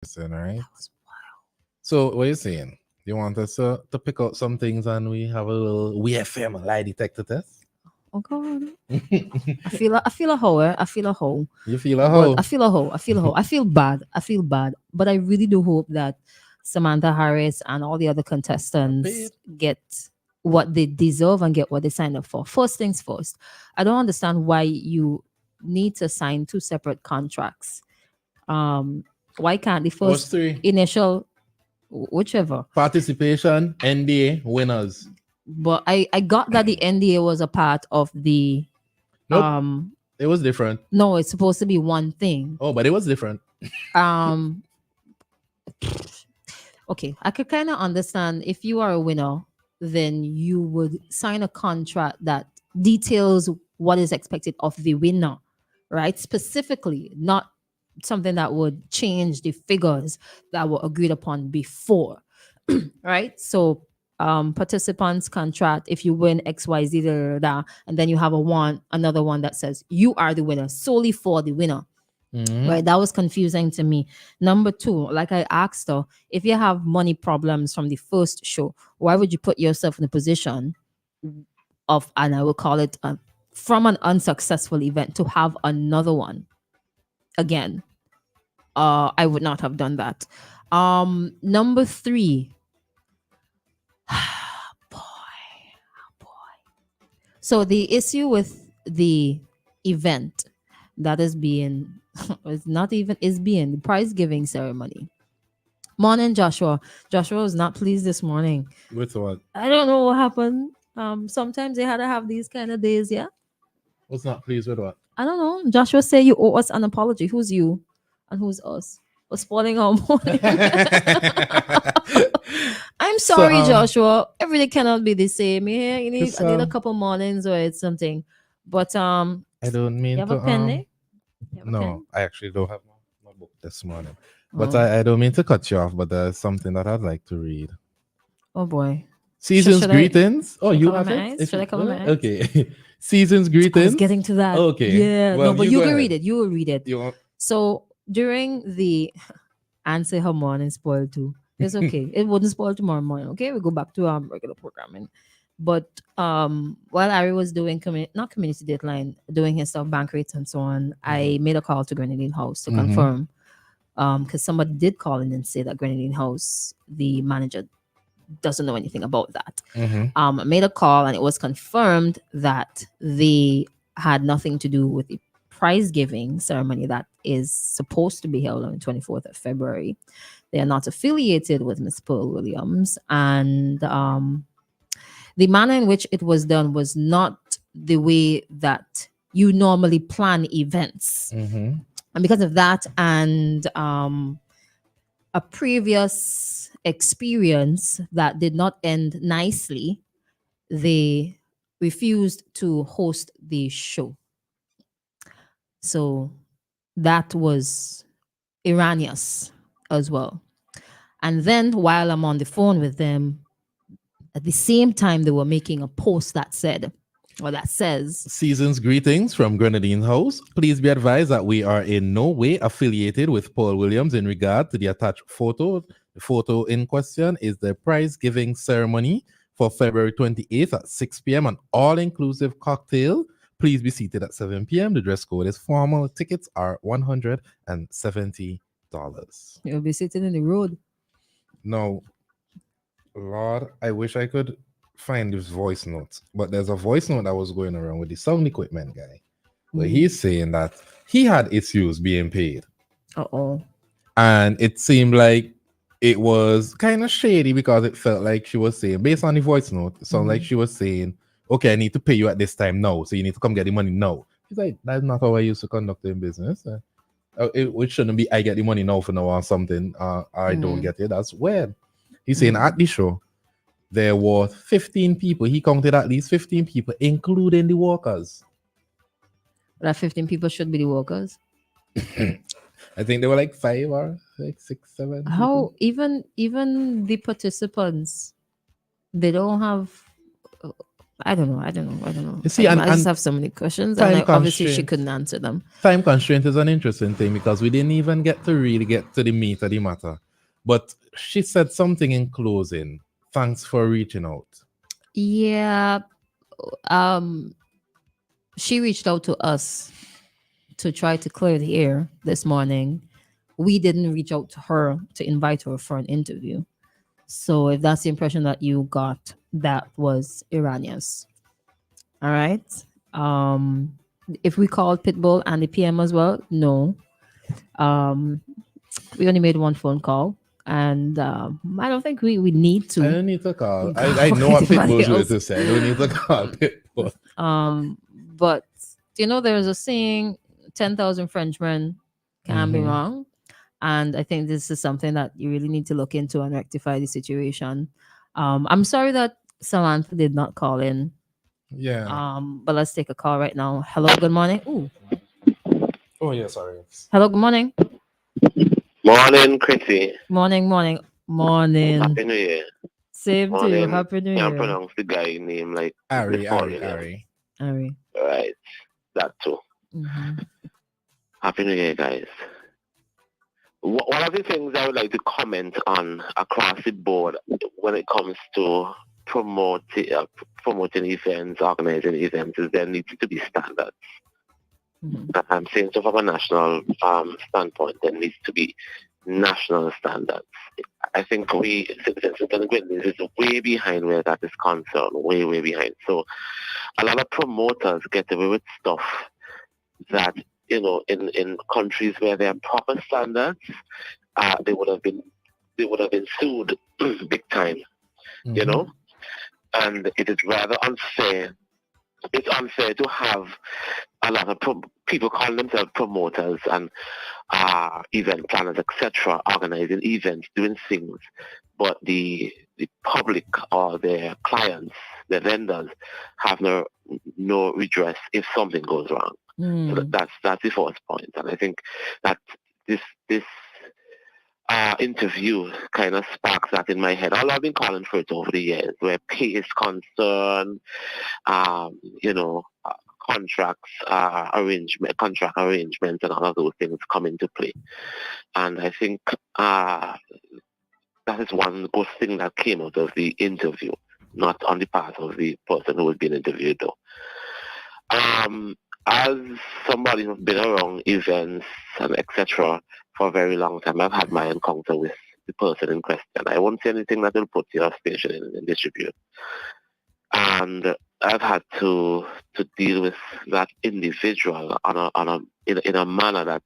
person, right? That was wild. So what are you saying? You want us to pick out some things and we have a little WEFM lie detector test? Oh God. I feel a hoe. I feel a hoe. You feel a But I hoe? feel a hoe. I feel a hoe. I feel bad. I feel bad. But I really do hope that Samantha Harris and all the other contestants Paid. get what they deserve and get what they signed up for. First things first. I don't understand why you need to sign two separate contracts. Um, why can't the What's first three? initial whichever? Participation, NDA, winners. But I got that the NDA was a part of the Nope, um it was different. no, it's supposed to be one thing. Oh, but it was different. Um okay, I could kind of understand if you are a winner, then you would sign a contract that details what is expected of the winner, right? Specifically, not something that would change the figures that were agreed upon before, right? So, participants contract if you win XYZ, da, da, da, and then you have another one that says you are the winner solely for the winner. Mhm. Right, that was confusing to me. Number two, like I asked her, if you have money problems from the first show, why would you put yourself in a position of, and I will call it from an unsuccessful event to have another one again? I would not have done that. Number three, boy, boy. So the issue with the event that is being, it's not even is being the prize giving ceremony. Morning, Joshua. Joshua was not pleased this morning. With what? I don't know what happened. Sometimes they had to have these kind of days, yeah. Was not pleased with what? I don't know. Joshua say you owe us an apology. Who's you and who's us? For spoiling our morning. I'm So sorry, Joshua. Every day cannot be the same. Yeah, I need a Christal, couple mornings where it's something. But I don't you mean have a to pen there? You have a no, pen? I actually don't have my book this morning. But Oh, I don't mean to cut you off, but there's something that I'd like to read. oh boy. Season's Should I greetings. Oh, should I you cover have my it? eyes? If Should I you cover my eyes? okay. Season's I was greetings. getting to that. Okay. Yeah, no, Well, but you you go can ahead. read it. You will read it. You want So during the answer her morning spoil too. It's okay. It wouldn't spoil tomorrow morning. Okay, we go back to regular programming. But while Ari was doing not community deadline, doing his stuff, bank rates and so on, I made a call to Grenadine House to mm-hmm. confirm. Because somebody did call in and say that Grenadine House, the manager doesn't know anything about that. Mm-hmm. I made a call and it was confirmed that they had nothing to do with the prize giving ceremony that is supposed to be held on the 24th of February. They are not affiliated with Miss Pearl Williams, and the manner in which it was done was not the way that you normally plan events. Mm-hmm. And because of that, and a previous experience that did not end nicely, they refused to host the show. So that was erroneous as well. And then while I'm on the phone with them, at the same time, they were making a post that said, or that says, Season's greetings from Grenadine House. Please be advised that we are in no way affiliated with Paul Williams in regard to the attached photo. The photo in question is the prize giving ceremony for February 28th at 6 p.m. An all inclusive cocktail. Please be seated at 7 p.m. The dress code is formal. Tickets are $170. you'll be sitting in the road. No, Lord, I wish I could find this voice note, but there's a voice note that was going around with the sound equipment guy where he's saying that he had issues being paid. Uh-oh. And it seemed like it was kind of shady because it felt like she was saying, based on the voice note, it sounded like she was saying, okay, I need to pay you at this time now. So you need to come get the money now. He's like, that's not how I used to conduct in business. It shouldn't be, I get the money now for now or something. I don't get it. That's weird. He's saying at the show, there were 15 people. He counted at least 15 people, including the workers. That 15 people should be the workers. I think they were like 5 or like 6, 7 How people. even the participants, they don't have I don't know. You see, I just have so many questions, and time obviously she constraint. couldn't answer them. Time constraint is an interesting thing because we didn't even get to really get to the meat of the matter. But she said something in closing. Thanks for reaching out. Yeah. Um, she reached out to us to try to clear the air this morning. We didn't reach out to her to invite her for an interview. So if that's the impression that you got, that was erroneous. All right. Um, if we called Pitbull and the PM as well, no. Um, we only made one phone call, and I don't think we need I to don't need to call. I call know what anybody Pitbull's going else. to say. I don't need to call Pitbull. But there's a saying: 10,000 Frenchmen can be Mm-hmm. wrong. And I think this is something that you really need to look into and rectify the situation. I'm sorry that Samantha did not call in. Yeah. But let's take a call right now. Hello, good morning. Ooh, Oh, yeah, sorry. hello, good morning. Morning, Chrissy. Morning. Happy New Year. Same to you. Morning. Happy New Can't Year. pronounce the guy name like the Ari, falling Ari, name. Ari. Ari. Right. That too. Mm-hmm. Happy New Year, guys. One of the things I would like to comment on across the board when it comes to promoting events, organizing events, is there needs to be standards. Mm-hmm. I'm saying so from a national standpoint, there needs to be national standards. I think we, citizens and Gwynedd, is way behind where that is concerned, way, way behind. So a lot of promoters get away with stuff that, in countries where there are proper standards, they would have been sued big time, Mm-hmm. and it is rather unfair. It's unfair to have a lot of people calling themselves promoters and event planners, etc., organizing events, doing things, but the public or their clients, their vendors, have no redress if something goes wrong. So that's the first point, and I think that this interview kind of sparks that in my head. All I've been calling for it over the years, where pay is concerned, you know, contracts, contract arrangements, and all of those things come into play. And I think that is one good thing that came out of the interview, not on the part of the person who was being interviewed, though. As somebody who's been around events and etc. for a very long time, I've had my encounter with the person in question. I won't say anything that will put your station in disrepute. And I've had to deal with that individual in a manner that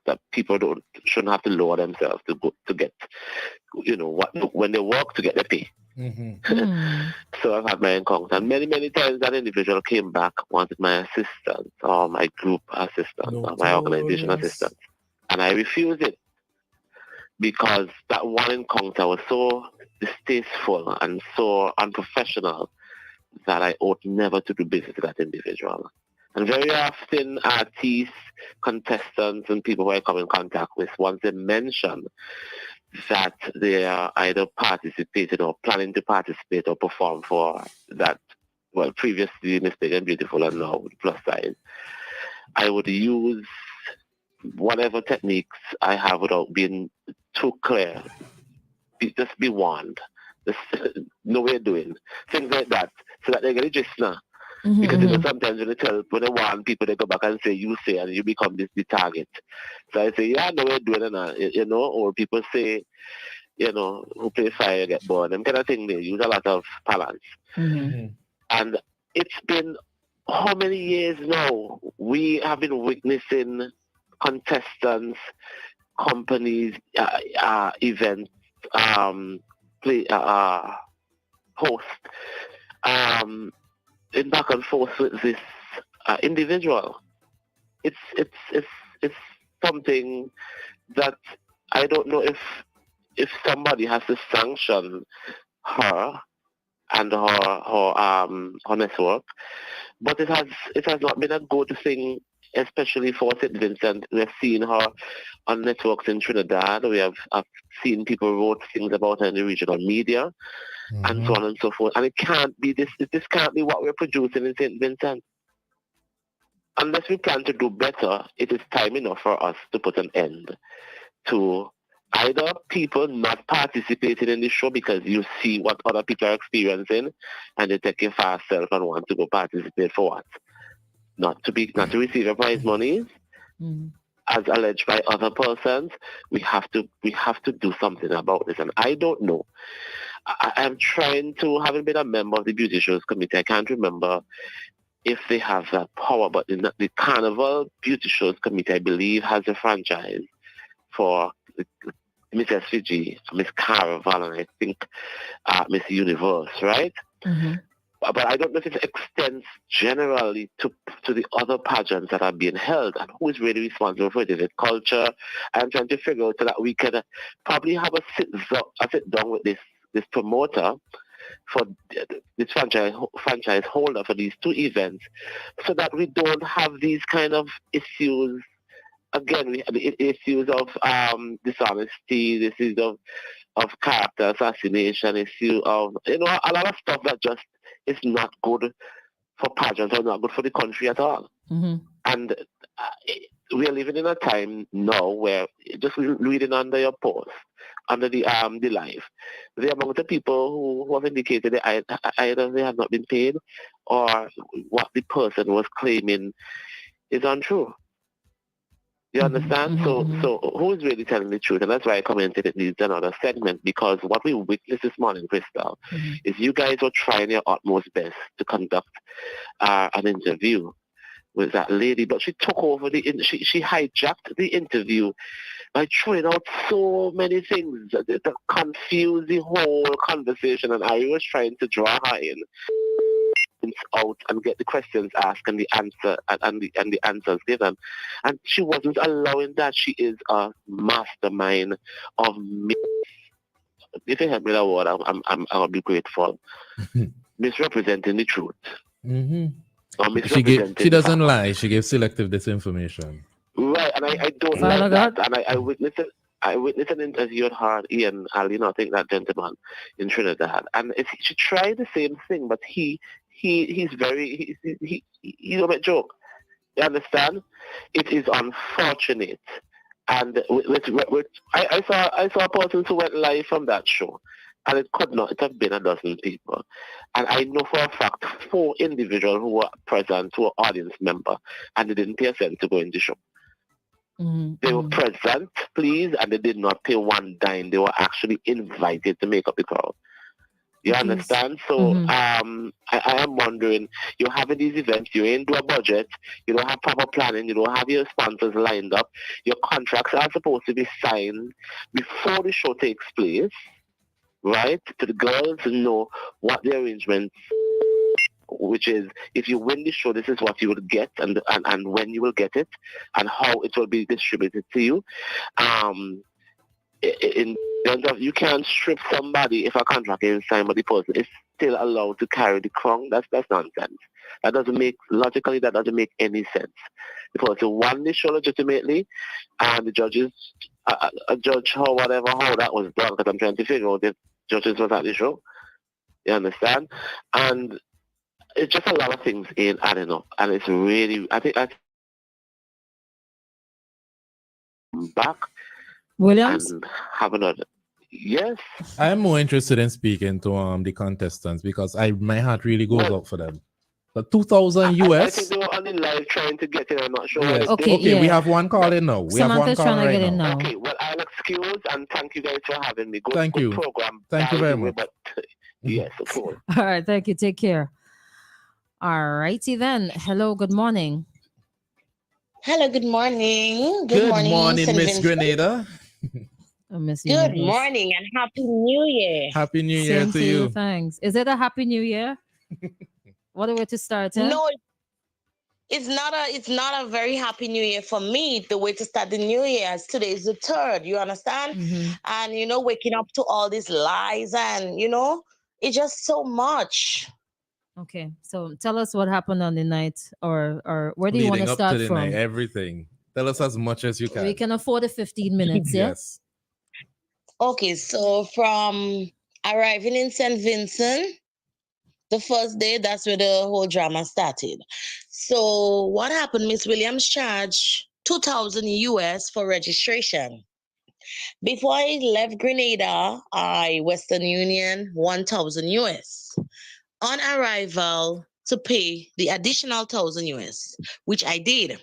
that people shouldn't have to lower themselves to get when they work to get their pay. Mm-hmm. So I've had my encounter, and many times that individual came back, wanted my assistance or my group assistance or my organization assistance, and I refused it because that one encounter was so distasteful and so unprofessional that I ought never to do business with that individual. And very often artists, contestants, and people who I come in contact with, once they mention that they are either participating or planning to participate or perform for that, well, previously Miss Big and Beautiful and now Plus Size, I would use whatever techniques I have without being too clear. Just be warned. Just know what you're doing. Things like that. So that they get a gist now. Because sometimes when they warn people, they go back and say, you say, and you become the target. So I say, yeah, I know what you're doing, or people say, who play fire get bored. Them kind of thing, they use a lot of balance. And it's been how many years now we have been witnessing contestants, companies, events, play, host, in back and forth with this individual. It's something that I don't know if somebody has to sanction her and her network, but it has not been a good thing especially for St. Vincent. We've seen her on networks in Trinidad. I've seen people wrote things about her in the regional media, and so on and so forth. And it can't be this. This can't be what we're producing in St. Vincent. Unless we plan to do better, it is time enough for us to put an end to either people not participating in the show because you see what other people are experiencing and they take your fast self and want to go participate for what? Not to receive your prize money, as alleged by other persons. We have to do something about this. And I don't know. I'm trying to, having been a member of the Beauty Shows Committee, I can't remember if they have that power, but the Carnival Beauty Shows Committee, I believe, has a franchise for Miss SVG, Miss Caraval, and I think Miss Universe, right? But I don't know if it extends generally to the other pageants that are being held, and who is really responsible for it. Is it culture? I'm trying to figure out so that we can probably have a sit down with this promoter for this franchise holder for these two events, so that we don't have these kind of issues. Again, we have the issues of dishonesty, the issues of character assassination, issue of a lot of stuff that just is not good for pageants or not good for the country at all. And we are living in a time now where, just reading under your post, under the live, the amount of people who have indicated that either they have not been paid or what the person was claiming is untrue. You understand? So who is really telling the truth? And that's why I commented it needs another segment, because what we witnessed this morning, Christal, is you guys were trying your utmost best to conduct an interview with that lady, but she took over she hijacked the interview by throwing out so many things that confused the whole conversation, and I was trying to draw her in out and get the questions asked and the answers given, and she wasn't allowing that. She is a mastermind of if you help me that word, I'll be grateful. Misrepresenting the truth. She doesn't lie. She gives selective disinformation. Right, and I don't like that. And I witnessed it. I witnessed an interview with her, Ian Ali, I think that gentleman in Trinidad, and she tried the same thing, but he's very he don't make joke. You understand? It is unfortunate, and I saw a person who went live from that show, and it could not have been a dozen people, and I know for a fact 4 individuals who were present, who were audience member, and they didn't pay a cent to go in the show. They were present, please, and they did not pay one dime. They were actually invited to make up the crowd. You understand? So I am wondering, you're having these events, you ain't do a budget, you don't have proper planning, you don't have your sponsors lined up, your contracts are supposed to be signed before the show takes place, right? To the girls to know what the arrangements, which is, if you win the show, this is what you will get, and when you will get it, and how it will be distributed to you. In terms of, you can't strip somebody if a contract is signed, but the person is still allowed to carry the crown. That's nonsense. That doesn't make any sense. The person won the show legitimately, and the judges, a judge how that was done, because I'm trying to figure out if judges was at the show. You understand? And it's just a lot of things ain't adding up, and it's really, I think back Williams and have another. Yes, I'm more interested in speaking to the contestants, because my heart really goes out for them. But 2,000 US. I think they were on the live trying to get in. I'm not sure. Yes. Okay, we have one call in now. Samantha's trying to get in now. Okay, well, I'll excuse, and thank you guys for having me. Thank you. Program. Thank you very much. But yes, of course. All right, thank you. Take care. All righty then. Hello, good morning. Hello, good morning. Good morning, St. Miss Vincent. Grenada. Good morning and Happy New Year. Happy New Year Same to you. Thanks. Is it a Happy New Year? What a way to start, eh? No, it's not a very Happy New Year for me. The way to start the new year, as today is the 3rd, you understand? And waking up to all these lies, and it's just so much. Okay, so tell us what happened on the night, or where do you want Leading to up to start the from? night, everything. Tell us as much as you We can. can afford the 15 minutes, yeah? Yes. Okay, so from arriving in St. Vincent, the first day, that's where the whole drama started. So what happened? Miss Williams charged 2,000 US for registration. Before I left Grenada, I Western Union 1,000 US. On arrival, to pay the additional 1,000 US, which I did.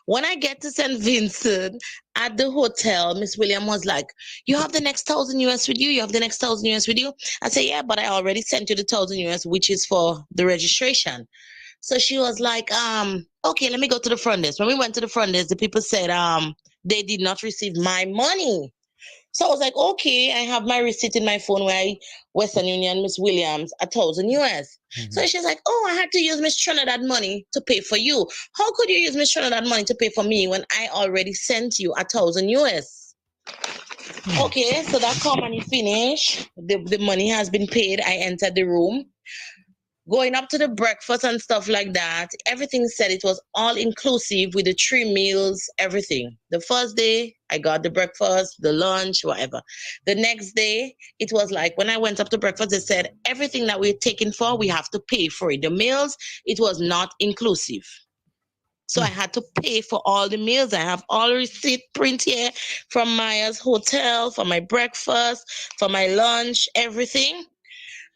When I get to St. Vincent at the hotel, Miss William was like, "You have the next 1,000 US with you? You have the next 1,000 US with you?" I said, "Yeah, but I already sent you the 1,000 US, which is for the registration." So she was like, okay, let me go to the front desk. When we went to the front desk, the people said, they did not receive my money. So I was like, okay, I have my receipt in my phone where Western Union, Miss Williams, 1,000 US. So she's like, oh, I had to use Miss Trinidad money to pay for you. How could you use Miss Trinidad money to pay for me when I already sent you 1,000 US? Okay, so that call money finished. The money has been paid. I entered the room. Going up to the breakfast and stuff like that, everything said it was all inclusive with the 3 meals, everything. The first day, I got the breakfast, the lunch, whatever. The next day, it was like when I went up to breakfast, they said everything that we're taking for, we have to pay for it. The meals, it was not inclusive. So I had to pay for all the meals. I have all the receipt print here from Maya's hotel, for my breakfast, for my lunch, everything.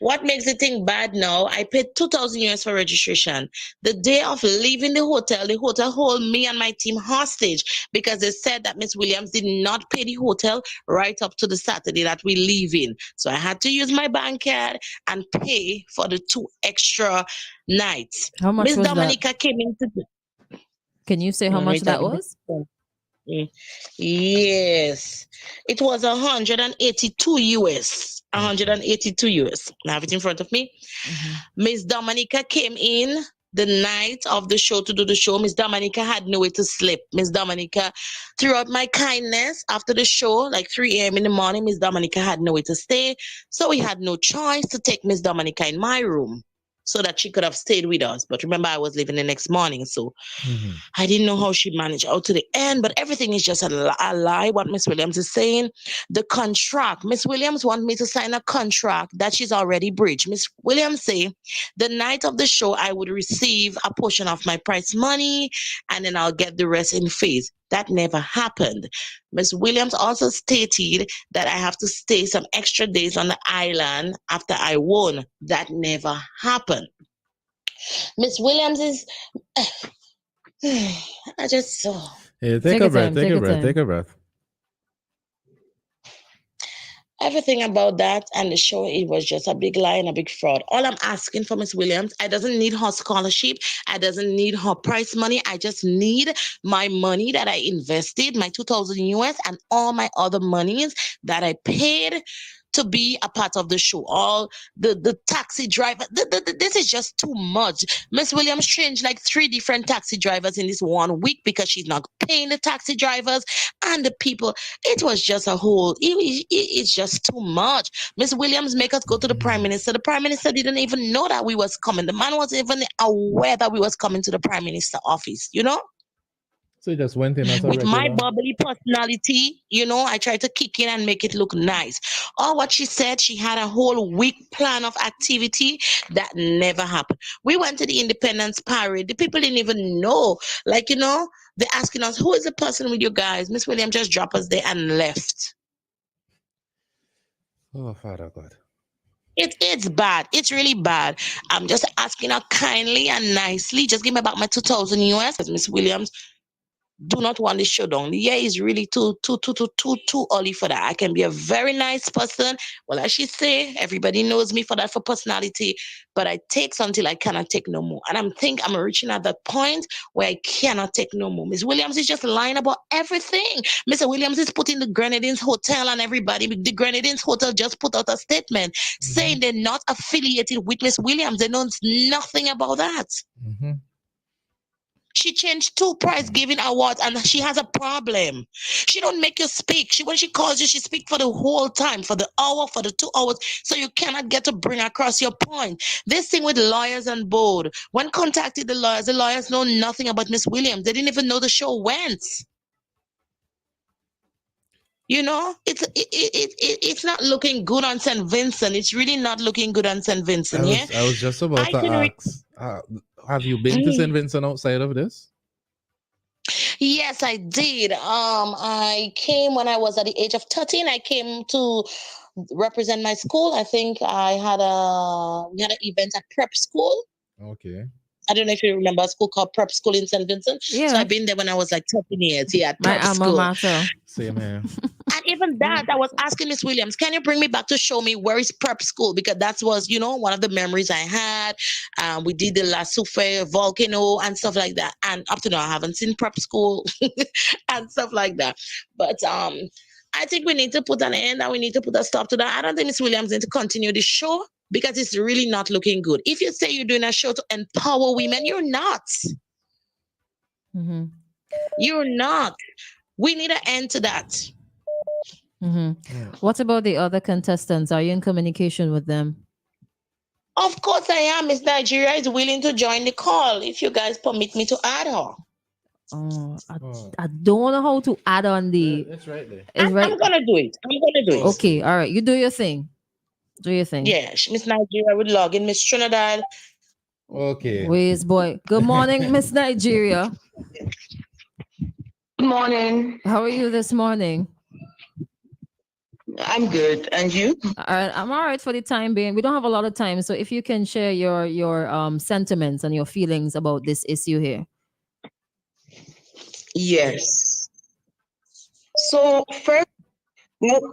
What makes the thing bad now? I paid 2,000 US for registration. The day of leaving the hotel hold me and my team hostage because they said that Miss Williams did not pay the hotel right up to the Saturday that we leave in. So I had to use my bank card and pay for the 2 extra nights. How much Miss was that? Dominica came into the. Can you say how Let me much talk that about was? Yes, it was 182 US. 182 US. I have it in front of me. Miss Dominica came in the night of the show to do the show. Miss Dominica had nowhere to sleep. Miss Dominica, throughout my kindness after the show, like 3 a.m. in the morning, Miss Dominica had nowhere to stay. So we had no choice to take Miss Dominica in my room so that she could have stayed with us. But remember, I was leaving the next morning, so I didn't know how she managed out to the end. But everything is just a lie, what Miss Williams is saying. The contract, Miss Williams wants me to sign a contract that she's already breached. Miss Williams say the night of the show, I would receive a portion of my prize money and then I'll get the rest in phase. That never happened. Miss Williams also stated that I have to stay some extra days on the island after I won. That never happened. Miss Williams is. I just saw Yeah, take Take a your breath, time. take Take a your breath, take time. a breath. everything about that and the show. It was just a big lie and a big fraud. All I'm asking for Miss Williams, I doesn't need her scholarship. I doesn't need her prize money. I just need my money that I invested, my 2,000 US, and all my other monies that I paid to be a part of the show. All the taxi driver. This is just too much. Miss Williams changed like 3 different taxi drivers in this 1 week because she's not paying the taxi drivers and the people. It was just a whole. It's just too much. Miss Williams make us go to the prime minister. The prime minister didn't even know that we was coming. The man wasn't even aware that we was coming to the prime minister office. You know. So you just went in as a With my regular. bubbly personality, I try to kick in and make it look nice. Or what she said, she had a whole week plan of activity that never happened. We went to the Independence Parade. The people didn't even know. They're asking us, who is the person with you guys? Miss William just dropped us there and left. Oh, Father God. It's bad. It's really bad. I'm just asking her kindly and nicely. Just give me back my 2,000 US. Miss Williams do not want this showdown. The year is really too early for that. I can be a very nice person. Well, as she say, everybody knows me for personality, but I take until I cannot take no more. And I'm reaching at that point where I cannot take no more. Miss Williams is just lying about everything. Mr. Williams is putting the Grenadines Hotel and everybody. The Grenadines Hotel just put out a statement saying they're not affiliated with Miss Williams. They know nothing about that. Mm-hmm. She changed 2 prize giving awards and she has a problem. She don't make you speak. When she calls you, she speak for the whole time, for the hour, for the 2 hours. So you cannot get to bring across your point. This thing with lawyers on board. When contacted the lawyers know nothing about Miss Williams. They didn't even know the show went. You know, it's not looking good on St. Vincent. It's really not looking good on St. Vincent. I was just about to ask, have you been to St. Vincent outside of this? Yes, I did. I came when I was at the age of 13. I came to represent my school. I think we had an event at prep school. Okay. I don't know if you remember a school called Prep School in St. Vincent. Yeah. So I've been there when I was like 13 years. Yeah, My Prep alma School. mater. Same here. And even that, I was asking Miss Williams, can you bring me back to show me where is Prep School? Because that was, one of the memories I had. We did the La Soufre volcano and stuff like that. And up to now, I haven't seen Prep School and stuff like that. But I think we need to put an end and we need to put a stop to that. I don't think Miss Williams needs to continue the show because it's really not looking good. If you say you're doing a show to empower women, you're not. Mm-hmm. You're not. We need an end to that. Mm-hmm. Yeah. What about the other contestants? Are you in communication with them? Of course I am. Miss Nigeria is willing to join the call if you guys permit me to add her. I don't know how to add on the... It's right there. I'm going to do it. Okay, all right. You do your thing. Yeah, Miss Nigeria would log in. Miss Trinidad. Okay. Ways boy. Good morning, Miss Nigeria. Good morning. How are you this morning? I'm good. And you? I'm all right for the time being. We don't have a lot of time. So if you can share your sentiments and your feelings about this issue here. Yes. So first,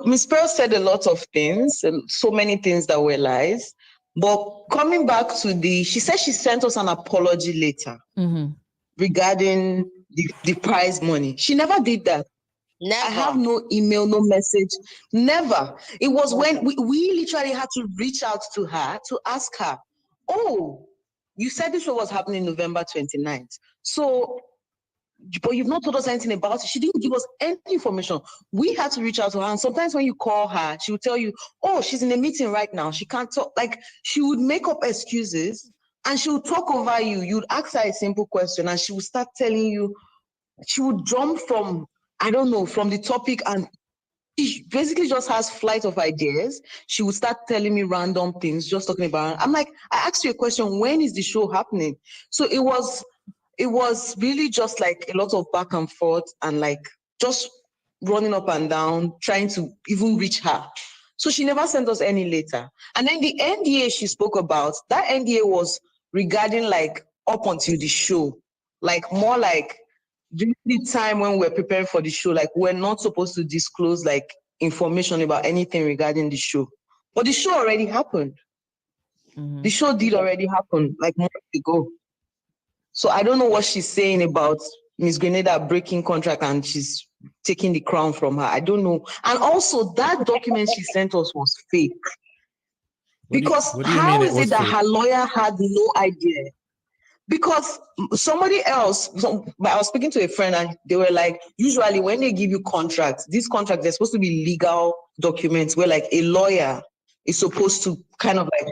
Ms. Pearl said a lot of things, so many things that were lies. But coming back to she said she sent us an apology letter regarding the prize money. She never did that. Never. I have no email, no message. Never. It was when we literally had to reach out to her to ask her, oh, you said this show was happening November 29th. So, but you've not told us anything about it. She didn't give us any information. We had to reach out to her. And sometimes when you call her, she would tell you, oh, she's in a meeting right now. She can't talk. Like, she would make up excuses and she would talk over you. You'd ask her a simple question and she would start telling you, she would jump from the topic, and she basically just has flight of ideas. She would start telling me random things, just talking about. I'm like, I asked you a question, when is the show happening? So it was really just like a lot of back and forth and like just running up and down, trying to even reach her. So she never sent us any letter. And then the NDA she spoke about, that NDA was regarding like up until the show, like more like during the time when we're preparing for the show, like we're not supposed to disclose like information about anything regarding the show. But the show already happened. Mm-hmm. The show did already happen like months ago. So I don't know what she's saying about Miss Grenada breaking contract and she's taking the crown from her. I don't know. And also that document she sent us was fake. Because how is it that her lawyer had no idea? Because somebody else, I was speaking to a friend and they were like, usually when they give you contracts, these contracts, they're supposed to be legal documents where like a lawyer is supposed to kind of like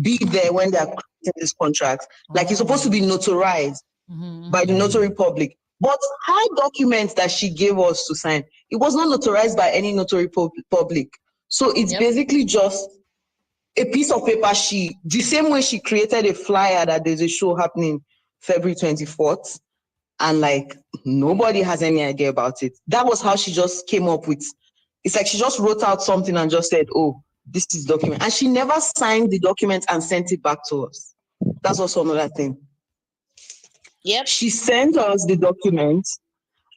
be there when they're creating this contract. Like it's supposed to be notarized by the notary public. But her documents that she gave us to sign, it was not notarized by any notary public. So it's basically just a piece of paper the same way she created a flyer that there's a show happening February 24th, and like nobody has any idea about it. That was how she just came up with, it's like she just wrote out something and just said, oh, this is document. And she never signed the document and sent it back to us. That's also another thing. Yep. She sent us the document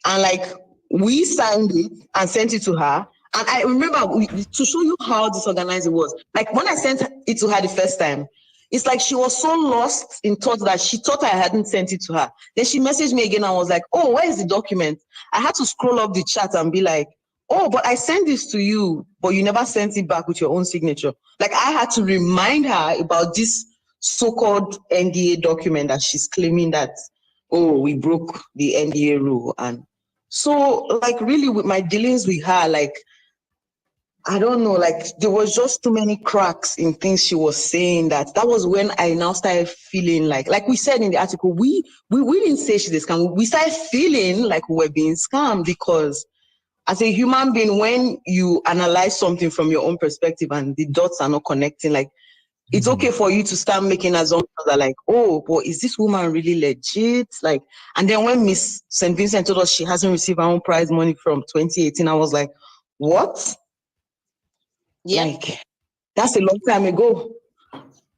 and like we signed it and sent it to her. And I remember to show you how disorganized it was. Like when I sent it to her the first time, it's like she was so lost in thought that she thought I hadn't sent it to her. Then she messaged me again and was like, oh, where is the document? I had to scroll up the chat and be like, oh, but I sent this to you, but you never sent it back with your own signature. Like I had to remind her about this so-called NDA document that she's claiming that oh, we broke the NDA rule. And so, like, really, with my dealings with her, like, I don't know, like, there was just too many cracks in things she was saying. That was when I now started feeling like we said in the article, we didn't say she's a scam. We started feeling like we were being scammed, because as a human being, when you analyze something from your own perspective and the dots are not connecting, like, it's okay for you to start making assumptions that, like, oh, but is this woman really legit? Like, and then when Miss St. Vincent told us she hasn't received her own prize money from 2018, I was like, what? Yeah. Like, that's a long time ago.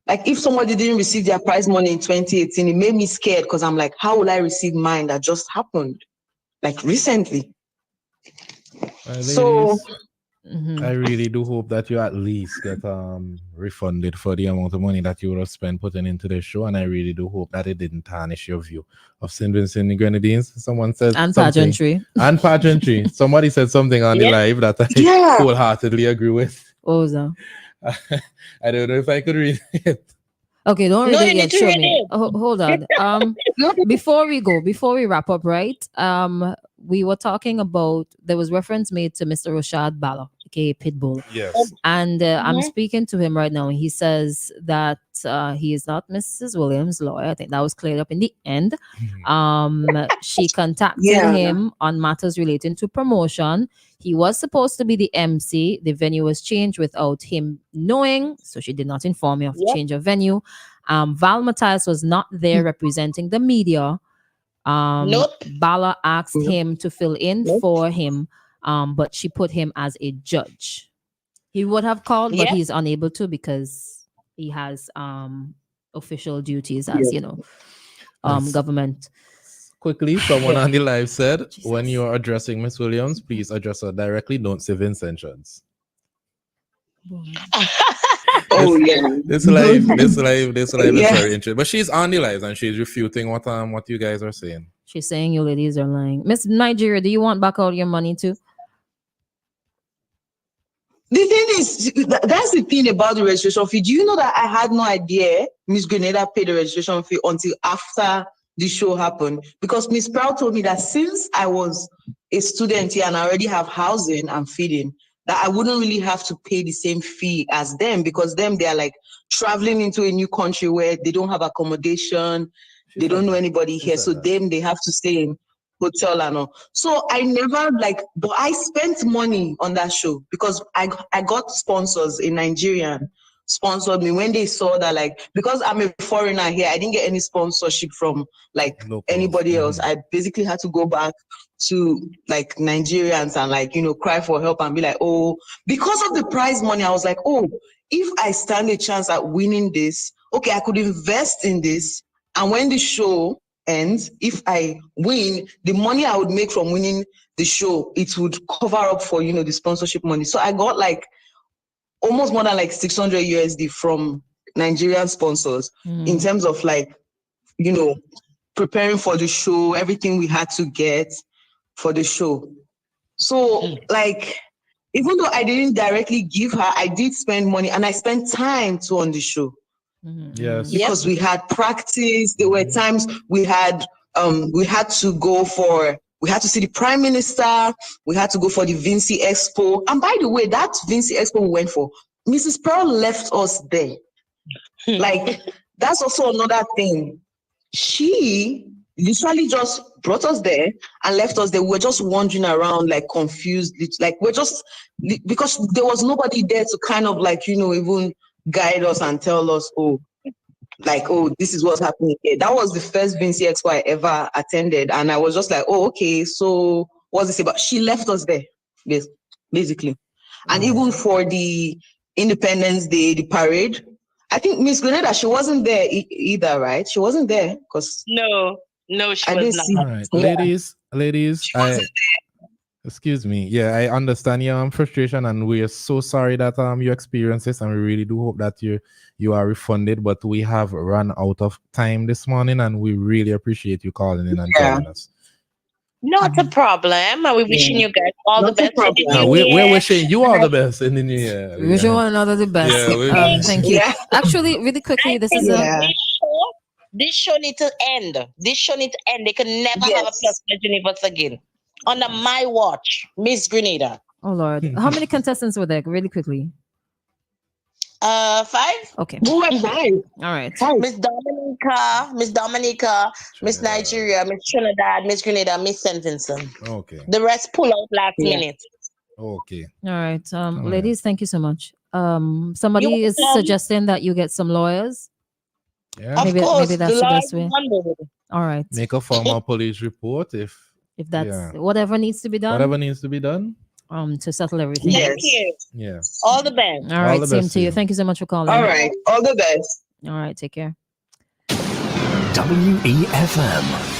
Like, if somebody didn't receive their prize money in 2018, it made me scared, because I'm like, how will I receive mine that just happened, like, recently? So, ladies, I really do hope that you at least get refunded for the amount of money that you would have spent putting into the show, and I really do hope that it didn't tarnish your view of St. Vincent and the Grenadines. Someone said And something. pageantry. And pageantry. Somebody said something on the live that I wholeheartedly agree with. What was that? I don't know if I could read it. Okay, don't read No, it you yet. need to Show read me. it. Oh, hold on. Before we wrap up, right? We were talking about, there was reference made to Mr. Rashad Bala, aka Pitbull. Yes. And I'm speaking to him right now. He says that he is not Mrs. Williams' lawyer. I think that was cleared up in the end. She contacted him on matters relating to promotion. He was supposed to be the MC. The venue was changed without him knowing, so she did not inform me of the change of venue. Val Matthias was not there representing the media. Bala asked him to fill in for him, but she put him as a judge. He would have called, but he's unable to because he has official duties as government. Quickly, someone on the live said, when you are addressing Miss Williams, please address her directly. Don't say Vincentians. Oh yeah, this live is very interesting. But she's on the live and she's refuting what you guys are saying. She's saying you ladies are lying. Miss Nigeria, do you want back all your money too? The thing is, that's the thing about the registration fee. Do you know that I had no idea Miss Grenada paid the registration fee until after the show happened? Because Miss Proud told me that since I was a student here and I already have housing and feeding, that I wouldn't really have to pay the same fee as them, because they are like traveling into a new country where they don't have accommodation, they don't know anybody here, so they have to stay in hotel and all. So I never but I spent money on that show because I got sponsors in Nigeria sponsored me when they saw that, because I'm a foreigner here, I didn't get any sponsorship from anybody else. I basically had to go back to Nigerians and cry for help and be like, oh, because of the prize money, I was like, oh, if I stand a chance at winning this, okay, I could invest in this, and when the show ends, if I win, the money I would make from winning the show, it would cover up for the sponsorship money. So I got almost more than 600 USD from Nigerian sponsors in terms of preparing for the show, everything we had to get for the show. So even though I didn't directly give her, I did spend money and I spent time too on the show. Yes. Because we had practice. There were times we had to see the Prime Minister. We had to go for the Vinci Expo. And by the way, that Vinci Expo we went for, Mrs. Pearl left us there. That's also another thing. She literally just brought us there and left us there. We're just wandering around confused. We're just, because there was nobody there to kind of even guide us and tell us, oh, this is what's happening here. That was the first Vinci Expo I ever attended. And I was just like, oh, okay, so what's this about? She left us there, basically. And even for the Independence Day, the parade, I think Miss Grenada, she wasn't there either, right? She wasn't there because no, she was not. All right, ladies, excuse me. Yeah, I understand your frustration, and we are so sorry that you experienced this, and we really do hope that you are refunded. But we have run out of time this morning, and we really appreciate you calling in and telling us. Not a problem. We're wishing you guys all the best. We're wishing you all the best in the new year. Wishing one another the best. Yeah, thank you. Actually, really quickly, this is This show need to end. This show need to end. They can never have a Yes. Plus Pledge Universe again. Under my watch, Miss Grenada. Oh Lord, how many contestants were there? Really quickly. 5. Okay. Who were 5? All right. Miss Dominica, Miss Trinidad. Nigeria, Miss Trinidad, Miss Grenada, Miss St. Vincent. Okay. The rest pull out last Yeah. minute. Okay. All right. right. Ladies, thank you so much. Somebody You're is welcome. suggesting that you get some lawyers. Yeah. Of Maybe- course, maybe that's the best way. on board. All right. Make a formal police report if If that's Yeah. whatever needs to be done, whatever needs to be done. to settle everything. Yes. Thank you. Yeah. All the best. All right. the Same best to to you. you. Thank you so much for calling. All right. All the best. All right. Take care. WEFM.